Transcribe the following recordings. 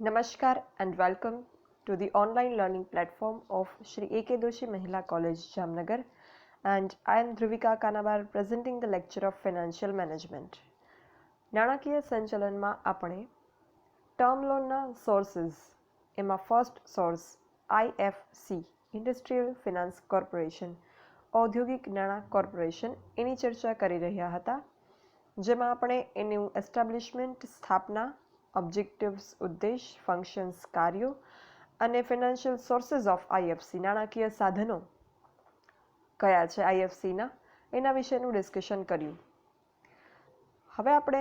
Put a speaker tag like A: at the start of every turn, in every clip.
A: Namaskar and welcome to the online learning platform of Shri A.K. Doshi Mahila College, Jamnagar, and I am Dhruvika Kanabar presenting the lecture of Financial Management. નાણાકીય સંચાલનમાં આપણે term લોનના sources એમાં first source IFC industrial finance corporation ઔદ્યોગિક નાણાં corporation એની ચર્ચા કરી રહ્યા હતા, જેમાં આપણે એનું એસ્ટાબ્લિશમેન્ટ, સ્થાપના, ઓબ્જેક્ટિવ્સ ઉદ્દેશ, ફંક્શન્સ કાર્યો અને ફિનાન્શિયલ સોર્સિસ ઓફ IFC નાણાકીય સાધનો કયા છે IFCના એના વિશેનું ડિસ્કશન કર્યું. હવે આપણે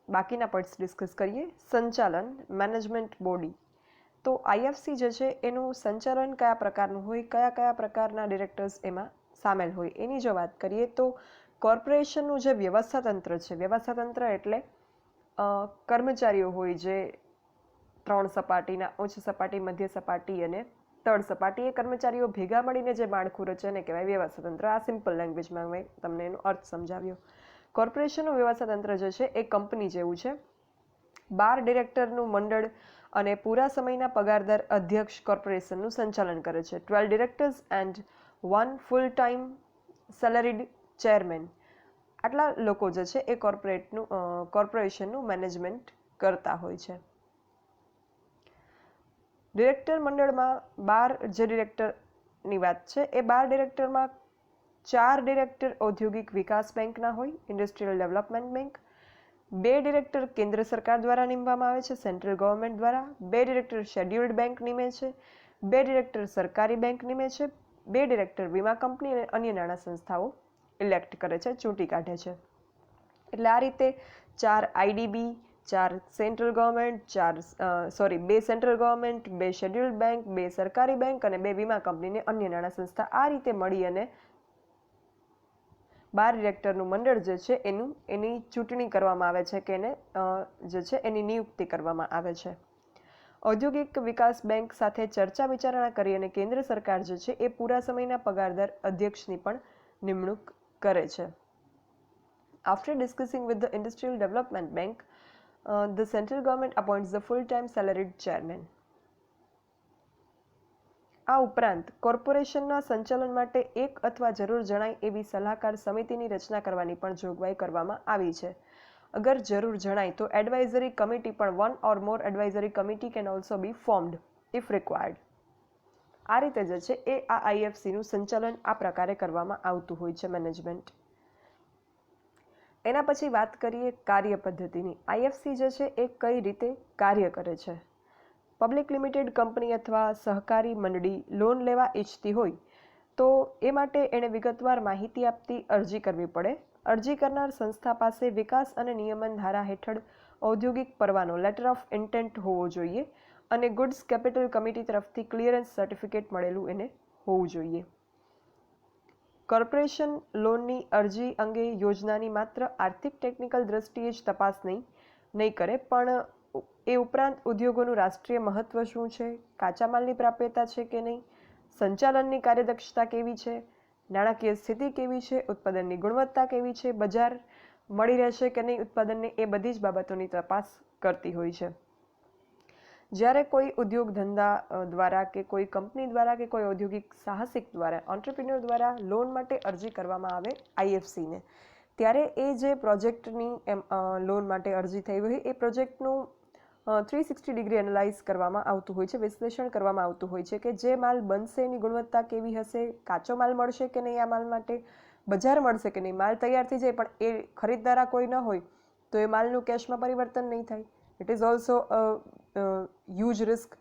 A: બાકીના પાર્ટ્સ ડિસ્કસ કરીએ. સંચાલન, મેનેજમેન્ટ બોડી. તો IFC જે છે એનું સંચાલન કયા પ્રકારનું હોય, કયા કયા પ્રકારના ડિરેક્ટર્સ એમાં સામેલ હોય એની જો વાત કરીએ તો કોર્પોરેશનનું જે વ્યવસ્થાતંત્ર છે, વ્યવસ્થાતંત્ર એટલે કર્મચારીઓ હોય જે 3 સપાટીના, ઉચ્ચ સપાટી, મધ્ય સપાટી અને તળ સપાટી, એ કર્મચારીઓ ભેગા મળીને જે માળખું રચે એને કહેવાય વ્યવસ્થાતંત્ર. આ સિમ્પલ લેંગ્વેજમાં મેં તમને એનો અર્થ સમજાવ્યો. કોર્પોરેશનનું વ્યવસ્થાતંત્ર જે છે એ કંપની જેવું છે. 12 ડિરેક્ટરનું મંડળ અને પૂરા સમયના પગારદાર અધ્યક્ષ કોર્પોરેશનનું સંચાલન કરે છે. 12 directors and 1 full time salaried chairman. આટલા લોકો જે છે એ કોર્પોરેશનનું મેનેજમેન્ટ કરતા હોય છે. ડિરેક્ટર મંડળમાં 12 જે ડિરેક્ટરની વાત છે એ 12 ડિરેક્ટરમાં 4 ડિરેક્ટર ઔદ્યોગિક વિકાસ બેંકના હોય, ઇન્ડસ્ટ્રીયલ ડેવલપમેન્ટ બેંક. 2 ડિરેક્ટર કેન્દ્ર સરકાર દ્વારા નિમવામાં આવે છે, સેન્ટ્રલ ગવર્મેન્ટ દ્વારા. 2 ડિરેક્ટર શેડ્યુલ્ડ બેંક નિમે છે. 2 ડિરેક્ટર સરકારી બેંક નિમે છે. 2 ડિરેક્ટર વીમા કંપની અને અન્ય નાણાં સંસ્થાઓ ઇલેક્ટ કરે છે, ચૂંટી કાઢે છે. એટલે આ રીતે 4 IDB, 4 central government, 2 central government, 2 scheduled bank, 2 સરકારી બેંક અને 2 વીમા કંપની અન્ય નાણાં સંસ્થા, આ રીતે મળી અને 12 ડિરેક્ટરનું મંડળ જે છે એની ચૂંટણી કરવામાં આવે છે કે એને જે છે એની નિયુક્તિ કરવામાં આવે છે. ઔદ્યોગિક વિકાસ બેંક સાથે ચર્ચા વિચારણા કરી અને કેન્દ્ર સરકાર જે છે એ પૂરા સમયના પગારદાર અધ્યક્ષની પણ નિમણૂક કરે છે. After discussing with the Industrial Development Bank, the central government appoints the full-time salaried chairman. આ ઉપરાંત કોર્પોરેશનના સંચાલન માટે એક અથવા જરૂર જણાય એવી સલાહકાર સમિતિની રચના કરવાની પણ જોગવાઈ કરવામાં આવી છે. અગર જરૂર જણાય તો એડવાઇઝરી કમિટી પણ, 1 or more advisory committee can also be formed if required. આ રીતે જે છે એ આ IFCનું સંચાલન આ પ્રકારે કરવામાં આવતું હોય છે, મેનેજમેન્ટ. એના પછી વાત કરીએ કાર્ય પદ્ધતિની. IFC જે છે એ કઈ રીતે કાર્ય કરે છે. પબ્લિક લિમિટેડ કંપની અથવા સહકારી મંડળી લોન લેવા ઈચ્છતી હોય તો એ માટે એણે વિગતવાર માહિતી આપતી અરજી કરવી પડે. અરજી કરનાર સંસ્થા પાસે વિકાસ અને નિયમન ધારા હેઠળ ઔદ્યોગિક પરવાનો, લેટર ઓફ ઇન્ટેન્ટ હોવો જોઈએ અને ગુડ્સ કેપિટલ કમિટી તરફથી ક્લિયરન્સ સર્ટિફિકેટ મળેલું એને હોવું જોઈએ. કોર્પોરેશન લોનની અરજી અંગે યોજનાની માત્ર આર્થિક ટેકનિકલ દ્રષ્ટિએ જ તપાસ નહીં કરે, પણ એ ઉપરાંત ઉદ્યોગોનું રાષ્ટ્રીય મહત્વ શું છે, કાચા માલની પ્રાપ્યતા છે કે નહીં, સંચાલનની કાર્યદક્ષતા કેવી છે, નાણાકીય સ્થિતિ કેવી છે, ઉત્પાદનની ગુણવત્તા કેવી છે, બજાર મળી રહેશે કે નહીં ઉત્પાદનને, એ બધી જ બાબતોની તપાસ કરતી હોય છે. જ્યારે કોઈ ઉદ્યોગ ધંધા દ્વારા કે કોઈ કંપની દ્વારા કે કોઈ ઔદ્યોગિક સાહસિક દ્વારા, ઓન્ટરપ્રિન્યોર દ્વારા લોન માટે અરજી કરવામાં આવે IFCને, ત્યારે એ જે પ્રોજેક્ટની લોન માટે અરજી થઈ હોય એ પ્રોજેક્ટનું 360 ડિગ્રી એનાલાઇઝ કરવામાં આવતું હોય છે, વિશ્લેષણ કરવામાં આવતું હોય છે કે જે માલ બનશે એની ગુણવત્તા કેવી હશે, કાચો માલ મળશે કે નહીં, આ માલ માટે બજાર મળશે કે નહીં. માલ તૈયાર થઈ જાય પણ એ ખરીદનારા કોઈ ન હોય તો એ માલનું કેશમાં પરિવર્તન નહીં થાય. It is also huge risk.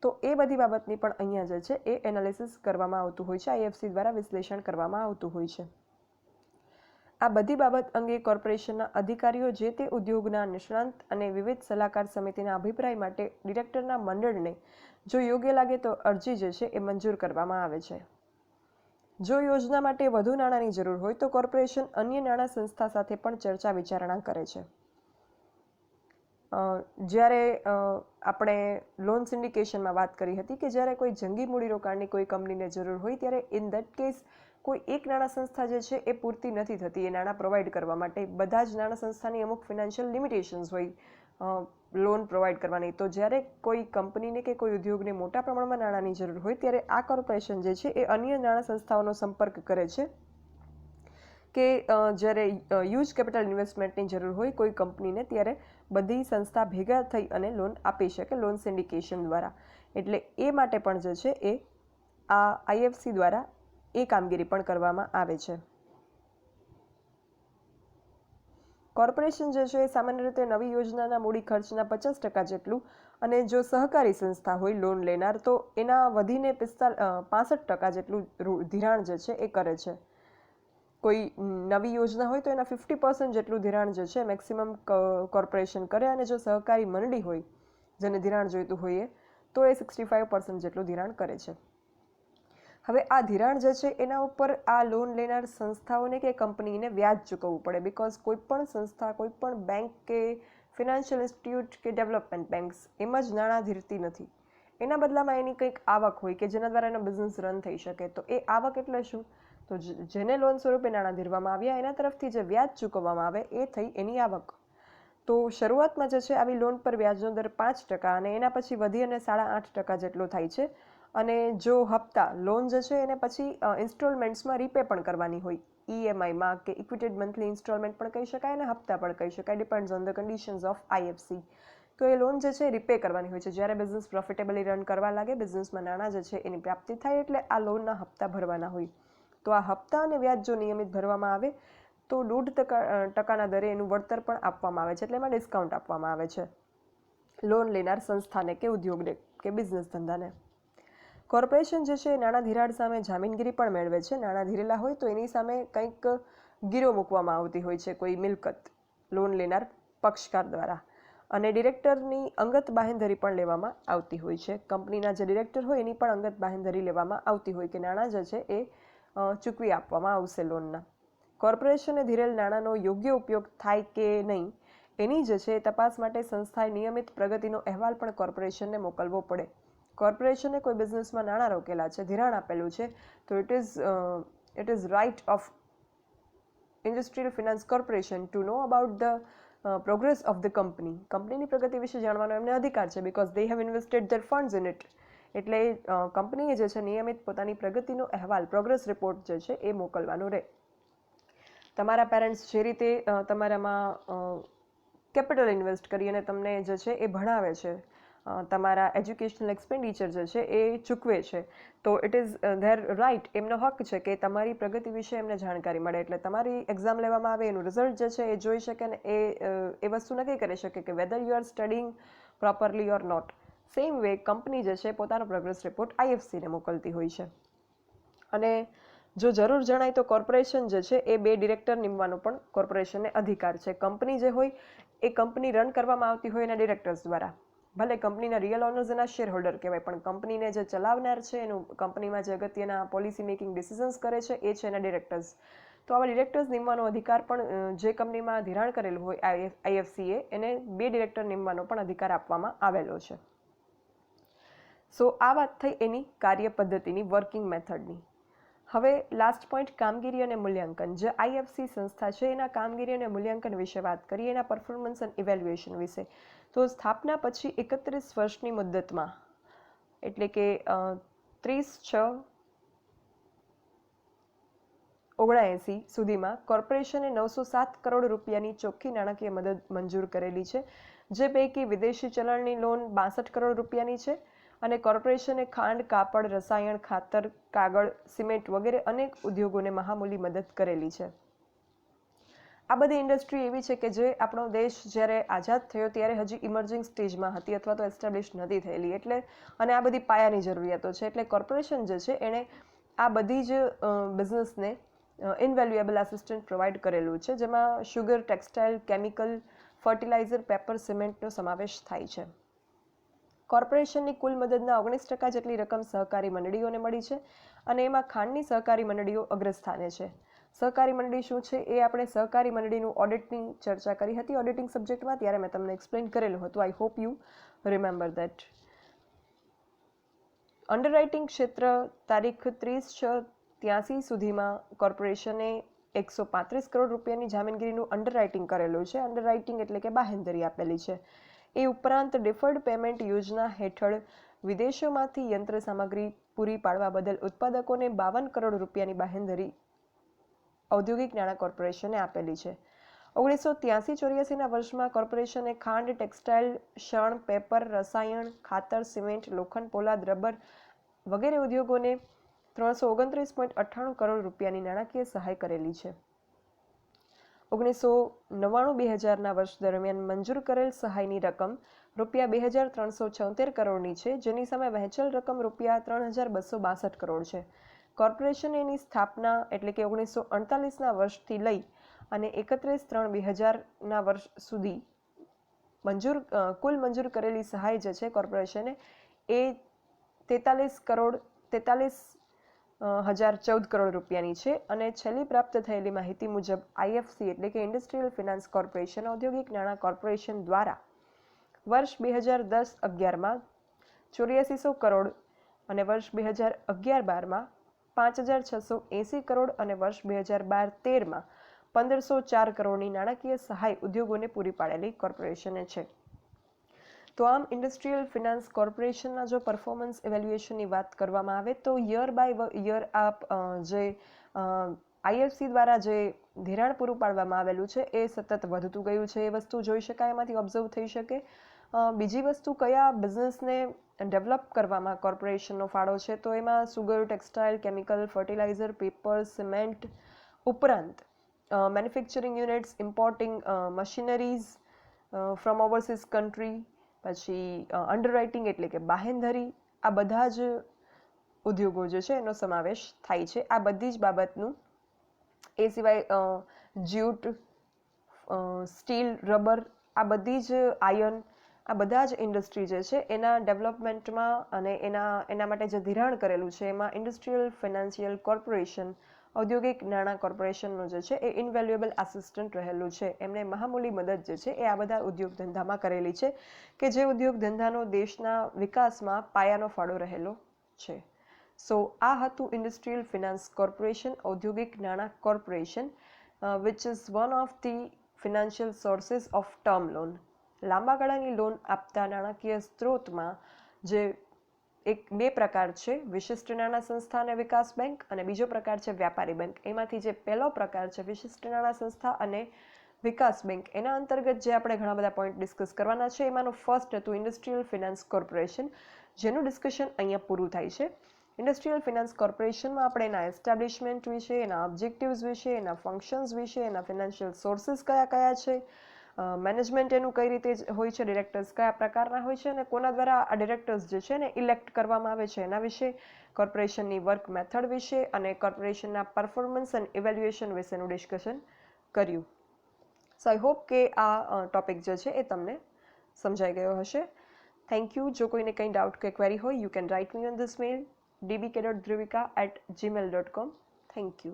A: તો એ બધી બાબતની પણ અહીંયા જે છે એ એનાલિસિસ કરવામાં આવતું હોય છે, IFC દ્વારા વિશ્લેષણ કરવામાં આવતું હોય છે. આ બધી બાબત અંગે કોર્પોરેશનના અધિકારીઓ જે તે ઉદ્યોગના નિષ્ણાંત અને વિવિધ સલાહકાર સમિતિના અભિપ્રાય માટે ડિરેક્ટરના મંડળને જો યોગ્ય લાગે તો અરજી જે છે એ મંજૂર કરવામાં આવે છે. જો યોજના માટે વધુ નાણાંની જરૂર હોય તો કોર્પોરેશન અન્ય નાણાં સંસ્થા સાથે પણ ચર્ચા વિચારણા કરે છે. જ્યારે આપણે લોન સિન્ડિકેશનમાં વાત કરી હતી કે જ્યારે કોઈ જંગી મૂડીરોકાણની કોઈ કંપનીને જરૂર હોય ત્યારે ઇન દેટ કેસ કોઈ એક નાણાં સંસ્થા જે છે એ પૂરતી નથી થતી એ નાણાં પ્રોવાઈડ કરવા માટે. બધા જ નાણાં સંસ્થાની અમુક ફિનાન્શિયલ લિમિટેશન્સ હોય, લોન પ્રોવાઈડ કરવાની. તો જ્યારે કોઈ કંપનીને કે કોઈ ઉદ્યોગને મોટા પ્રમાણમાં નાણાંની જરૂર હોય ત્યારે આ કોર્પોરેશન જે છે એ અન્ય નાણાં સંસ્થાઓનો સંપર્ક કરે છે કે જ્યારે હ્યુજ કેપિટલ ઇન્વેસ્ટમેન્ટની જરૂર હોય કોઈ કંપનીને ત્યારે બધી સંસ્થા ભેગા થઈ અને લોન આપી શકે લોન સિન્ડિકેશન દ્વારા. એટલે એ માટે પણ જે છે એ આ આઈએફસી દ્વારા એ કામગીરી પણ કરવામાં આવે છે. કોર્પોરેશન જે છે એ સામાન્ય રીતે નવી યોજનાના મૂડી ખર્ચના 50% જેટલું અને જો સહકારી સંસ્થા હોય લોન લેનાર તો એના વધીને 65% જેટલું ધિરાણ જે છે એ કરે છે. કોઈ નવી યોજના હોય તો એના 50% જેટલું ધિરાણ જે છે મેક્સિમમ કોર્પોરેશન કરે અને જો સહકારી મંડળી હોય જેને ધિરાણ જોઈતું હોય તો એ 65% જેટલું ધિરાણ કરે છે. હવે આ ધિરાણ જે છે એના ઉપર આ લોન લેનાર સંસ્થાઓને કે કંપનીને વ્યાજ ચૂકવવું પડે. બિકોઝ કોઈ પણ સંસ્થા કોઈ પણ બેંક કે ફિનાન્શિયલ ઇન્સ્ટિટ્યૂટ કે ડેવલપમેન્ટ બેંક્સ એમ જ નાણાં ધીરતી નથી. એના બદલામાં એની કંઈક આવક હોય કે જેના દ્વારા એનો બિઝનેસ રન થઈ શકે. તો એ આવક એટલે શું? તો જેને લોન સ્વરૂપે નાણાં ધીરવામાં આવ્યા એના તરફથી જે વ્યાજ ચૂકવવામાં આવે એ થઈ એની આવક. તો શરૂઆતમાં જે છે આવી લોન પર વ્યાજનો દર 5% અને એના પછી વધી અને 8.5% જેટલો થાય છે. અને જો હપ્તા લોન જે છે એને પછી ઇન્સ્ટોલમેન્ટ્સમાં રીપે પણ કરવાની હોય, ઈએમઆઈમાં કે ઇક્વિટેડ મંથલી ઇન્સ્ટોલમેન્ટ પણ કહી શકાય અને હપ્તા પણ કહી શકાય, depends on the conditions of IFC. તો એ લોન જે છે રીપે કરવાની હોય છે. જ્યારે બિઝનેસ પ્રોફિટેબલી રન કરવા લાગે, બિઝનેસમાં નાણાં જે છે એની પ્રાપ્તિ થાય એટલે આ લોનના હપ્તા ભરવાના હોય. તો આ હપ્તા અને વ્યાજ જો નિયમિત ભરવામાં આવે તો 0.5% દરે એનું વળતર પણ આપવામાં આવે છે. એટલે એમાં ડિસ્કાઉન્ટ આપવામાં આવે છે લોન લેનાર સંસ્થાને કે ઉદ્યોગને કે બિઝનેસ ધંધાને. કોર્પોરેશન જે છે નાણાં ધિરાણ સામે જામીનગીરી પણ મેળવે છે. નાણાં ધીરેલા હોય તો એની સામે કંઈક ગીરો મૂકવામાં આવતી હોય છે, કોઈ મિલકત લોન લેનાર પક્ષકાર દ્વારા. અને ડિરેક્ટરની અંગત બાહેંધરી પણ લેવામાં આવતી હોય છે. કંપનીના જે ડિરેક્ટર હોય એની પણ અંગત બાહેંધરી લેવામાં આવતી હોય કે નાણાં જે છે એ ચૂકવી આપવામાં આવશે લોનના. કોર્પોરેશને ધીરેલ નાણાંનો યોગ્ય ઉપયોગ થાય કે નહીં એની જે છે તપાસ માટે સંસ્થાએ નિયમિત પ્રગતિનો અહેવાલ પણ કોર્પોરેશનને મોકલવો પડે. કોર્પોરેશને કોઈ બિઝનેસમાં નાણાં રોકેલા છે, ધિરાણ આપેલું છે, તો it is right of industrial finance corporation to know about the progress of the company. કંપનીની પ્રગતિ વિશે જાણવાનો એમને અધિકાર છે. Because they have invested their funds in it. એટલે કંપનીએ જે છે નિયમિત પોતાની પ્રગતિનો અહેવાલ, પ્રોગ્રેસ રિપોર્ટ જે છે એ મોકલવાનો રહે. તમારા પેરેન્ટ્સ જે રીતે તમારામાં કેપિટલ ઇન્વેસ્ટ કરી અને તમને જે છે એ ભણાવે છે, તમારા એજ્યુકેશનલ એક્સપેન્ડિચર જે છે એ ચૂકવે છે, તો ઇટ ઇઝ ધેર રાઇટ, એમનો હક છે કે તમારી પ્રગતિ વિશે એમને જાણકારી મળે. એટલે તમારી એક્ઝામ લેવામાં આવે, એનું રિઝલ્ટ જે છે એ જોઈ શકે અને એ વસ્તુ નક્કી કરી શકે કે whether you are studying properly or not. Same way company જે છે પોતાનો પ્રોગ્રેસ રિપોર્ટ આઈએફસીને મોકલતી હોય છે. અને જો જરૂર જણાય તો કોર્પોરેશન જે છે એ 2 ડિરેક્ટર નિમવાનો પણ કોર્પોરેશનને અધિકાર છે. કંપની જે હોય એ કંપની રન કરવામાં આવતી હોય એના ડિરેક્ટર્સ દ્વારા. ભલે કંપનીના રિયલ ઓનર્સ એના શેર હોલ્ડર કહેવાય, પણ કંપનીને જે ચલાવનાર છે, એનું કંપનીમાં જે અગત્યના પોલિસી મેકિંગ ડિસિઝન્સ કરે છે એ છે એના ડિરેક્ટર્સ. તો આવા ડિરેક્ટર્સ નિમવાનો અધિકાર પણ જે કંપનીમાં ધિરાણ કરેલું હોય આઈએફસીએ એને 2 ડિરેક્ટર નિમવાનો પણ અધિકાર આપવામાં આવેલો છે. સો આ વાત થઈ એની કાર્ય પદ્ધતિની, વર્કિંગ મેથડની. હવે લાસ્ટ પોઈન્ટ કામગીરી અને મૂલ્યાંકન. જે આઈએફસી સંસ્થા છે એના કામગીરી અને મૂલ્યાંકન વિશે વાત કરીએ, એના પરફોર્મન્સ એન્ડ ઇવેલ્યુએશન વિશે. તો સ્થાપના પછી 31 વર્ષની મુદ્દતમાં, એટલે કે 30/6/79 સુધીમાં કોર્પોરેશને 907 કરોડ રૂપિયાની ચોખ્ખી નાણાકીય મદદ મંજૂર કરેલી છે. જે પૈકી વિદેશી ચલણની લોન 62 કરોડ રૂપિયાની છે અને કોર્પોરેશને ખાંડ, કાપડ, રસાયણ, ખાતર, કાગળ, સિમેન્ટ વગેરે અનેક ઉદ્યોગોને મહામૂલી મદદ કરેલી છે. આ બધી ઇન્ડસ્ટ્રી એવી છે કે જે આપણો દેશ જ્યારે આઝાદ થયો ત્યારે હજી ઇમર્જિંગ સ્ટેજમાં હતી અથવા તો એસ્ટાબ્લિશ નથી થયેલી. એટલે અને આ બધી પાયાની જરૂરિયાતો છે. એટલે કોર્પોરેશન જે છે એણે આ બધી જ બિઝનેસને ઇનવેલ્યુએબલ આસિસ્ટન્ટ પ્રોવાઈડ કરેલું છે, જેમાં sugar, textile, chemical, fertiliser, paper, સિમેન્ટનો સમાવેશ થાય છે. કોર્પોરેશનની કુલ મદદના 19% જેટલી રકમ સહકારી મંડળીઓને મળી છે અને એમાં ખાંડની સહકારી મંડળીઓ અગ્રસ્થાને છે. સહકારી મંડળી શું છે એ આપણે સહકારી મંડળીનું ઓડિટની ચર્ચા કરી હતી ઓડિટિંગ સબ્જેક્ટમાં, ત્યારે મેં તમને એક્સપ્લેન કરેલું હતું. I hope you remember that. Underwriting ક્ષેત્ર તારીખ 30/6/83 સુધીમાં કોર્પોરેશને 135 કરોડ રૂપિયાની જામીનગીરીનું અંડરરાઇટિંગ કરેલું છે. અંડરરાઇટિંગ એટલે કે બાહેંધરી આપેલી છે. એ ઉપરાંત ડિફર્ડ પેમેન્ટ યોજના હેઠળ વિદેશોમાંથી યંત્ર સામગ્રી પૂરી પાડવા બદલ ઉત્પાદકોને 52 કરોડ રૂપિયાની બાંહેધરી ઔદ્યોગિક નાણાં કોર્પોરેશને આપેલી છે. 1983-84ના વર્ષમાં કોર્પોરેશને ખાંડ, ટેક્સટાઇલ, શણ, પેપર, રસાયણ, ખાતર, સિમેન્ટ, લોખંડ, પોલાદ, રબર વગેરે ઉદ્યોગોને 329.98 કરોડ રૂપિયાની નાણાકીય સહાય કરેલી છે. 1999-2000ના વર્ષ દરમિયાન મંજૂર કરેલ સહાયની રકમ રૂપિયા 2376 કરોડની છે, જેની સામે વહેંચેલ રકમ રૂપિયા 3262 કરોડ છે. કોર્પોરેશન એની સ્થાપના એટલે કે 1948ના વર્ષથી લઈ અને 31/3/2000ના વર્ષ સુધી કુલ મંજૂર કરેલી સહાય જે છે કોર્પોરેશને એ 43,014 કરોડ રૂપિયાની છે અને છેલ્લી પ્રાપ્ત થયેલી માહિતી મુજબ આઈએફસી એટલે કે ઇન્ડસ્ટ્રીયલ ફિનાન્સ કોર્પોરેશન ઔદ્યોગિક નાણાં કોર્પોરેશન દ્વારા વર્ષ 2010-11માં 8400 કરોડ અને વર્ષ 2011-12માં 5680 કરોડ અને વર્ષ 2012-13માં 1504 કરોડની નાણાકીય સહાય ઉદ્યોગોને પૂરી પાડેલી કોર્પોરેશને છે. તો આમ ઇન્ડસ્ટ્રીયલ ફિનાન્સ કોર્પોરેશનના જો પરફોર્મન્સ ઇવેલ્યુએશનની વાત કરવામાં આવે તો યર બાય યર જે આઈએફસી દ્વારા જે ધિરાણ પૂરું પાડવામાં આવેલું છે એ સતત વધતું ગયું છે. એ વસ્તુ જોઈ શકાય, એમાંથી ઓબ્ઝર્વ થઈ શકે. બીજી વસ્તુ કયા બિઝનેસને ડેવલપ કરવામાં કોર્પોરેશનનો ફાળો છે તો એમાં sugar, textile, chemical, fertiliser, paper, cement ઉપરાંત manufacturing units, importing machineries from overseas country, પછી અંડરરાઇટિંગ એટલે કે બાહેંધરી, આ બધા જ ઉદ્યોગો જે છે એનો સમાવેશ થાય છે. આ બધી જ બાબતનું એ સિવાય જ્યુટ, સ્ટીલ, રબર, આ બધી જ આયર્ન, આ બધા જ ઇન્ડસ્ટ્રી જે છે એના ડેવલપમેન્ટમાં અને એના માટે જે ધિરાણ કરેલું છે એમાં ઇન્ડસ્ટ્રીયલ ફિનાન્શિયલ કોર્પોરેશન ઔદ્યોગિક નાણાં કોર્પોરેશનનું જે છે એ ઇનવેલ્યુએબલ આસિસ્ટન્ટ રહેલું છે. એમણે મહામૂલી મદદ જે છે એ આ બધા ઉદ્યોગ ધંધામાં કરેલી છે કે જે ઉદ્યોગ ધંધાનો દેશના વિકાસમાં પાયાનો ફાળો રહેલો છે. સો આ હતું ઇન્ડસ્ટ્રીયલ ફિનાન્સ કોર્પોરેશન ઔદ્યોગિક નાણાં corporation which is one of the financial sources of term loan. લાંબા ગાળાની લોન આપતા નાણાકીય સ્ત્રોતમાં જે બે પ્રકાર છે, વિશિષ્ટ નાણાં સંસ્થા અને વિકાસ બેંક, અને બીજો પ્રકાર છે વ્યાપારી બેંક. એમાંથી જે પહેલો પ્રકાર છે વિશિષ્ટ નાણાં સંસ્થા અને વિકાસ બેંક, એના અંતર્ગત જે આપણે ઘણા બધા પોઈન્ટ ડિસ્કસ કરવાના છે એમાંનું ફર્સ્ટ હતું ઇન્ડસ્ટ્રીયલ ફિનાન્સ કોર્પોરેશન, જેનું ડિસ્કશન અહીંયા પૂરું થાય છે. ઇન્ડસ્ટ્રીયલ ફિનાન્સ કોર્પોરેશનમાં આપણે એના એસ્ટાબ્લિશમેન્ટ વિશે, એના ઓબ્જેક્ટિવ્સ વિશે, એના ફંક્શન્સ વિશે, એના ફિનાન્શિયલ સોર્સિસ કયા કયા છે, મેનેજમેન્ટ એનું કઈ રીતે હોય છે, ડિરેક્ટર્સ કયા પ્રકારના હોય છે અને કોના દ્વારા આ ડિરેક્ટર્સ જે છે ને ઇલેક્ટ કરવામાં આવે છે એના વિશે, કોર્પોરેશનની વર્ક મેથડ વિશે અને કોર્પોરેશનના પરફોર્મન્સ એન્ડ ઇવેલ્યુએશન વિશેનું ડિસ્કશન કર્યું. સો આઈ હોપ કે આ ટોપિક જે છે એ તમને સમજાઈ ગયો હશે. Thank you. જો કોઈને કંઈ ડાઉટ કે ક્વેરી હોય, you can write me on this mail dbk.dhruvika@gmail.com. Thank you.